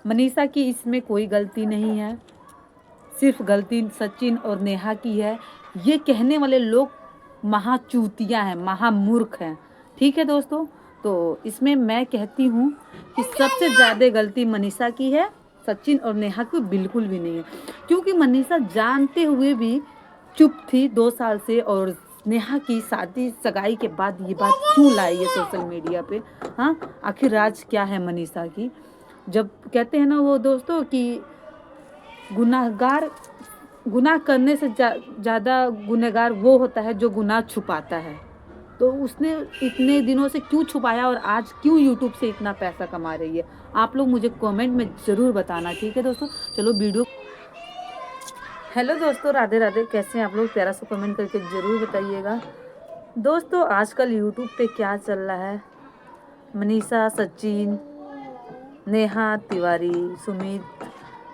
मनीषा की इसमें कोई गलती नहीं है, सिर्फ गलती सचिन और नेहा की है। ये कहने वाले लोग महाचूतिया हैं, महामूर्ख हैं। ठीक है दोस्तों, तो इसमें मैं कहती हूँ कि सबसे ज़्यादा गलती मनीषा की है, सचिन और नेहा की बिल्कुल भी नहीं है। क्योंकि मनीषा जानते हुए भी चुप थी 2 साल से, और नेहा की शादी सगाई के बाद ये बात क्यों लाई है सोशल मीडिया पे? हाँ, आखिर राज क्या है मनीषा की? जब कहते हैं ना वो दोस्तों कि गुनाहगार गुनाह करने से ज़्यादा गुनहगार वो होता है जो गुनाह छुपाता है। तो उसने इतने दिनों से क्यों छुपाया और आज क्यों यूट्यूब से इतना पैसा कमा रही है? आप लोग मुझे कमेंट में ज़रूर बताना। ठीक है दोस्तों, चलो वीडियो। हेलो दोस्तों, राधे राधे। कैसे हैं आप लोग? प्यारा सा कमेंट करके ज़रूर बताइएगा। दोस्तों, आजकल यूट्यूब पे क्या चल रहा है? मनीषा, सचिन, नेहा तिवारी, सुमित,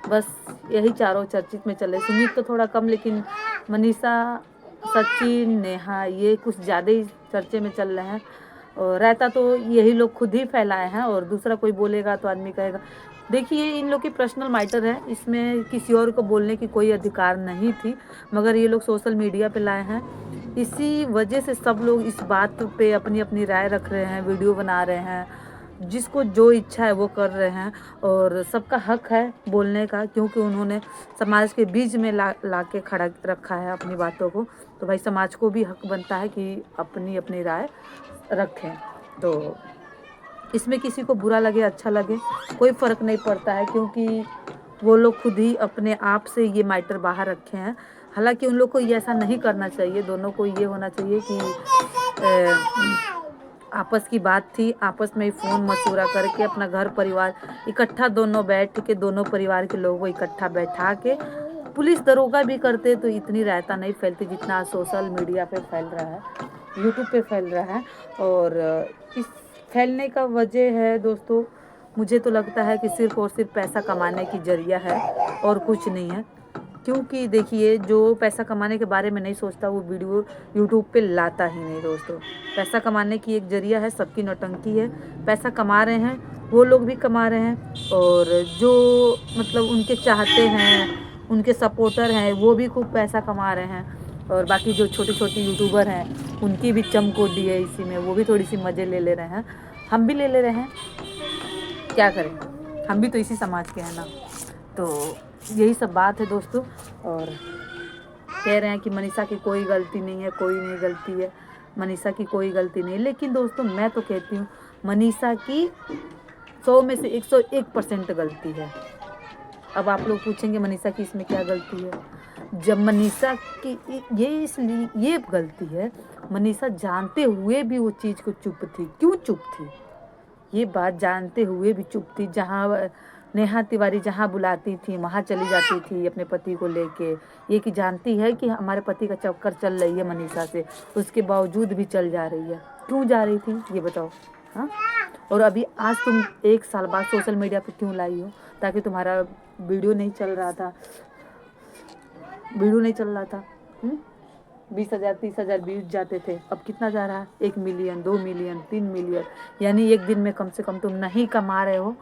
बस यही चारों चर्चित में चले। सुमित तो थोड़ा कम, लेकिन मनीषा, सचिन, नेहा ये कुछ ज़्यादा ही चर्चे में चल रहे हैं। और रहता तो यही लोग खुद ही फैलाए हैं, और दूसरा कोई बोलेगा तो आदमी कहेगा। देखिए, इन लोग की पर्सनल मैटर है, इसमें किसी और को बोलने की कोई अधिकार नहीं थी, मगर ये लोग सोशल मीडिया पे लाए हैं। इसी वजह से सब लोग इस बात पे अपनी अपनी राय रख रहे हैं, वीडियो बना रहे हैं, जिसको जो इच्छा है वो कर रहे हैं। और सबका हक है बोलने का, क्योंकि उन्होंने समाज के बीच में ला के खड़ा रखा है अपनी बातों को। तो भाई, समाज को भी हक बनता है कि अपनी अपनी राय रखें। तो इसमें किसी को बुरा लगे अच्छा लगे कोई फ़र्क नहीं पड़ता है, क्योंकि वो लोग खुद ही अपने आप से ये मैटर बाहर रखे हैं। हालांकि उन लोग को ये ऐसा नहीं करना चाहिए। दोनों को ये होना चाहिए कि आपस की बात थी, आपस में फ़ोन मशवरा करके अपना घर परिवार इकट्ठा, दोनों बैठ के, दोनों परिवार के लोगों को इकट्ठा बैठा के, पुलिस दरोगा भी करते तो इतनी रायता नहीं फैलती जितना सोशल मीडिया पे फैल रहा है, यूट्यूब पे फैल रहा है। और इस फैलने का वजह है दोस्तों, मुझे तो लगता है कि सिर्फ़ और सिर्फ पैसा कमाने की ज़रिया है और कुछ नहीं है। क्योंकि देखिए, जो पैसा कमाने के बारे में नहीं सोचता वो वीडियो यूट्यूब पे लाता ही नहीं दोस्तों। पैसा कमाने की एक ज़रिया है, सबकी नौटंकी है। पैसा कमा रहे हैं, वो लोग भी कमा रहे हैं, और जो मतलब उनके चाहते हैं, उनके सपोर्टर हैं, वो भी खूब पैसा कमा रहे हैं। और बाकी जो छोटे छोटे यूट्यूबर हैं, उनकी भी चमकोडी है इसी में, वो भी थोड़ी सी मज़े ले ले रहे हैं, हम भी ले ले रहे हैं। क्या करें, हम भी तो इसी समाज के हैं ना। तो यही सब बात है दोस्तों। और कह रहे हैं कि मनीषा की कोई गलती नहीं है, कोई नहीं गलती है, मनीषा की कोई गलती नहीं। लेकिन दोस्तों, मैं तो कहती हूँ मनीषा की 100 में से 101% गलती है। अब आप लोग पूछेंगे मनीषा की इसमें क्या गलती है? जब मनीषा की ये इसलिए ये गलती है, मनीषा जानते हुए भी वो चीज़ को चुप थी। क्यों चुप थी? ये बात जानते हुए भी चुप थी। जहाँ नेहा तिवारी जहाँ बुलाती थी वहाँ चली जाती थी अपने पति को लेके। ये कि जानती है कि हमारे पति का चक्कर चल रही है मनीषा से, उसके बावजूद भी चल जा रही है। क्यों जा रही थी ये बताओ? हाँ, और अभी आज तुम 1 साल बाद सोशल मीडिया पे क्यों लाई हो? ताकि तुम्हारा वीडियो नहीं चल रहा था, वीडियो नहीं चल रहा था। 20,000 30,000 व्यूज जाते थे, अब कितना जा रहा है? 1 मिलियन, 2 मिलियन, 3 मिलियन। यानी एक दिन में कम से कम तुम नहीं कमा रहे हो,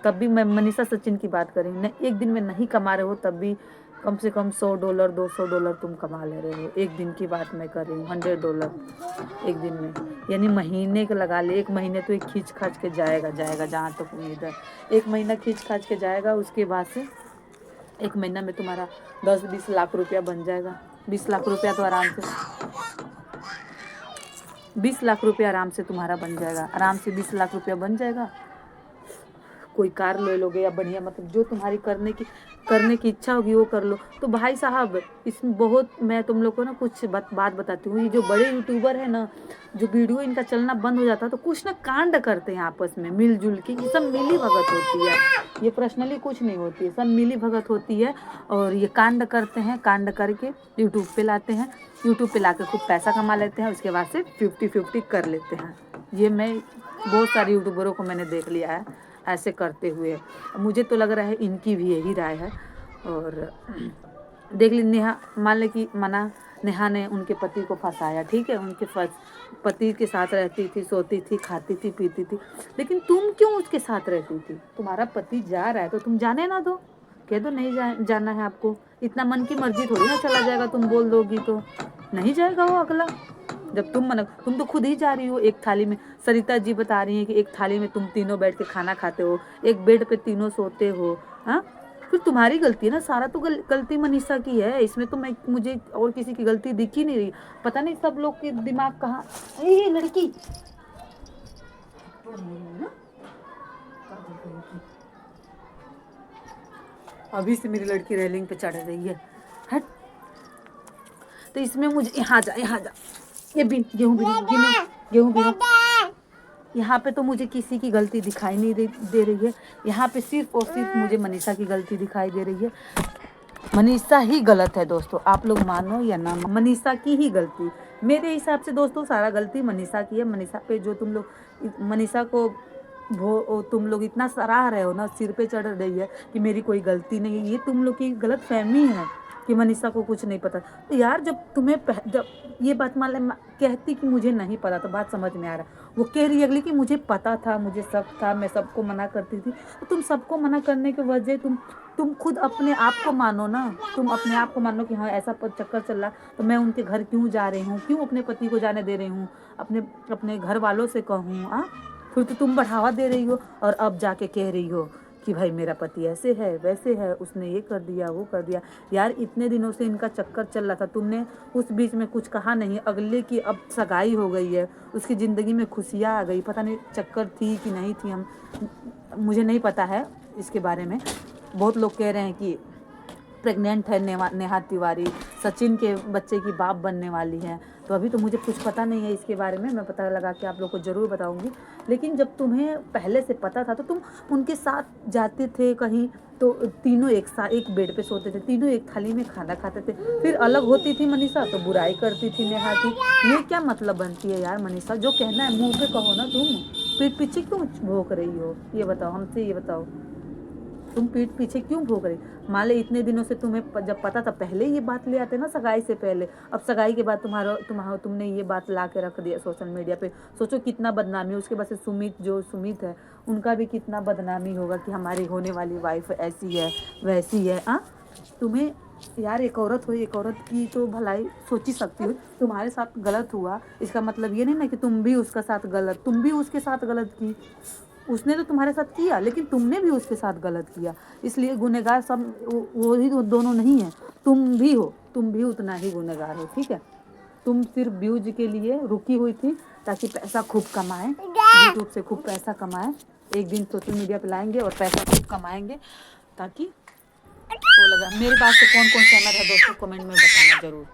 तब भी मैं मनीषा सचिन की बात कर रही हूँ। एक दिन में नहीं कमा रहे हो, तब भी कम से कम $100 $200 तुम कमा ले रहे हो। एक दिन की बात मैं कर रही हूँ, $100 एक दिन में। यानी महीने का लगा ले, 1 महीने तो एक खींच खाच के जाएगा जहाँ तक उम्मीद है। 1 महीना खींच खाच के जाएगा, उसके बाद से 1 महीना में तुम्हारा 10-20 लाख रुपया बन जाएगा। 20 लाख रुपया तो आराम से, 20 लाख रुपया आराम से तुम्हारा बन जाएगा। आराम से 20 लाख रुपया बन जाएगा। कोई कार ले लोगे या बढ़िया, मतलब जो तुम्हारी करने की इच्छा होगी वो कर लो। तो भाई साहब, इसमें बहुत, मैं तुम लोग को ना कुछ बात बताती हूँ। ये जो बड़े यूट्यूबर है ना, जो वीडियो इनका चलना बंद हो जाता है तो कुछ ना कांड करते हैं आपस में मिलजुल के। ये सब मिली भगत होती है, ये पर्सनली कुछ नहीं होती है, सब मिली भगत होती है। और ये कांड करते हैं, कांड करके यूट्यूब पे लाते हैं, यूट्यूब पे ला के खूब पैसा कमा लेते हैं, उसके बाद से 50-50 कर लेते हैं। ये मैं बहुत सारे यूट्यूबरों को मैंने देख लिया है ऐसे करते हुए। मुझे तो लग रहा है इनकी भी यही राय है। और देख ली नेहा, मान ले कि नेहा ने उनके पति को फंसाया, ठीक है, उनके पति के साथ रहती थी, सोती थी, खाती थी, पीती थी, लेकिन तुम क्यों उसके साथ रहती थी? तुम्हारा पति जा रहा है तो तुम जाने ना दो, कह दो नहीं जाना है आपको, इतना मन की मर्जी थोड़ी ना चला जाएगा, तुम बोल दोगी तो नहीं जाएगा वो अगला। जब तुम तो खुद ही जा रही हो एक थाली में, सरिता जी बता रही हैं कि एक थाली में तुम तीनों बैठ के खाना खाते हो, एक बेड पे तीनों सोते हो, हाँ, फिर तुम्हारी गलती है ना, सारा तो गलती मनीषा की है, इसमें तो मुझे और किसी की गलती दिख ही नहीं रही। पता नहीं सब लोग के दिमाग कहाँ, ये लड़की अभी से मेरी लड़की रेलिंग पे चढ़ रही है, हट। तो इसमें मुझे यहाँ जा, ये गेहूँ भी यहाँ पे तो मुझे किसी की गलती दिखाई नहीं दे रही है, यहाँ पे सिर्फ और सिर्फ मुझे मनीषा की गलती दिखाई दे रही है। मनीषा ही गलत है दोस्तों, आप लोग मानो या ना, मनीषा की ही गलती मेरे हिसाब से दोस्तों, सारा गलती मनीषा की है। मनीषा पे जो तुम लोग मनीषा को तुम लोग इतना सराह रहे हो ना, सिर पे चढ़ रही है कि मेरी कोई गलती नहीं है, ये तुम लोग की गलत फहमी है कि मनीषा को कुछ नहीं पता। तो यार जब ये बात मान ले कहती कि मुझे नहीं पता, तो बात समझ में आ रहा, वो कह रही अगली कि मुझे पता था, मुझे सब था, मैं सबको मना करती थी। तो तुम सबको मना करने के वजह तुम खुद अपने आप को मानो ना, तुम अपने आप को मानो कि हाँ ऐसा चक्कर चल रहा, तो मैं उनके घर क्यों जा रही हूँ, क्यों अपने पति को जाने दे रही हूँ, अपने घर वालों से कहूँ, हाँ, फिर तो तुम बढ़ावा दे रही हो और अब जाके कह रही हो कि भाई मेरा पति ऐसे है वैसे है, उसने ये कर दिया वो कर दिया। यार इतने दिनों से इनका चक्कर चल रहा था, तुमने उस बीच में कुछ कहा नहीं, अगले की अब सगाई हो गई है, उसकी ज़िंदगी में खुशियाँ आ गई, पता नहीं चक्कर थी कि नहीं थी, मुझे नहीं पता है इसके बारे में। बहुत लोग कह रहे हैं कि प्रेग्नेंट है नेहा तिवारी, सचिन के बच्चे की बाप बनने वाली है, तो अभी तो मुझे कुछ पता नहीं है इसके बारे में, मैं पता लगा के आप लोग को ज़रूर बताऊंगी। लेकिन जब तुम्हें पहले से पता था तो तुम उनके साथ जाते थे कहीं, तो तीनों एक बेड पे सोते थे, तीनों एक थाली में खाना खाते थे, फिर अलग होती थी मनीषा तो बुराई करती थी नेहा की। ये क्या मतलब बनती है यार मनीषा? जो कहना है मुँह पे कहो ना, तुम पीठ पीछे क्यों भोंक रही हो? ये बताओ हमसे, ये बताओ तुम पीठ पीछे क्यों भोग रही? मान ले इतने दिनों से तुम्हें जब पता था पहले ये बात ले आते ना, सगाई से पहले, अब सगाई के बाद तुमने ये बात ला के रख दिया सोशल मीडिया पे, सोचो कितना बदनामी। उसके बाद से सुमित है, उनका भी कितना बदनामी होगा कि हमारी होने वाली वाइफ ऐसी है वैसी है। हाँ, तुम्हें यार एक औरत हो, एक औरत की तो भलाई सोच ही सकती हो। तुम्हारे साथ गलत हुआ इसका मतलब ये नहीं ना कि तुम भी उसके साथ गलत की। उसने तो तुम्हारे साथ किया, लेकिन तुमने भी उसके साथ गलत किया, इसलिए गुनहगार सब वो ही दोनों नहीं है, तुम भी उतना ही गुनहगार हो, ठीक है। तुम सिर्फ व्यूज के लिए रुकी हुई थी ताकि पैसा खूब कमाएं, यूट्यूब से खूब पैसा कमाएं, एक दिन सोशल मीडिया पे लाएंगे और पैसा खूब कमाएंगे, ताकि वो लगा। मेरी बात से कौन सहमत है दोस्तों, कमेंट में बताना जरूर।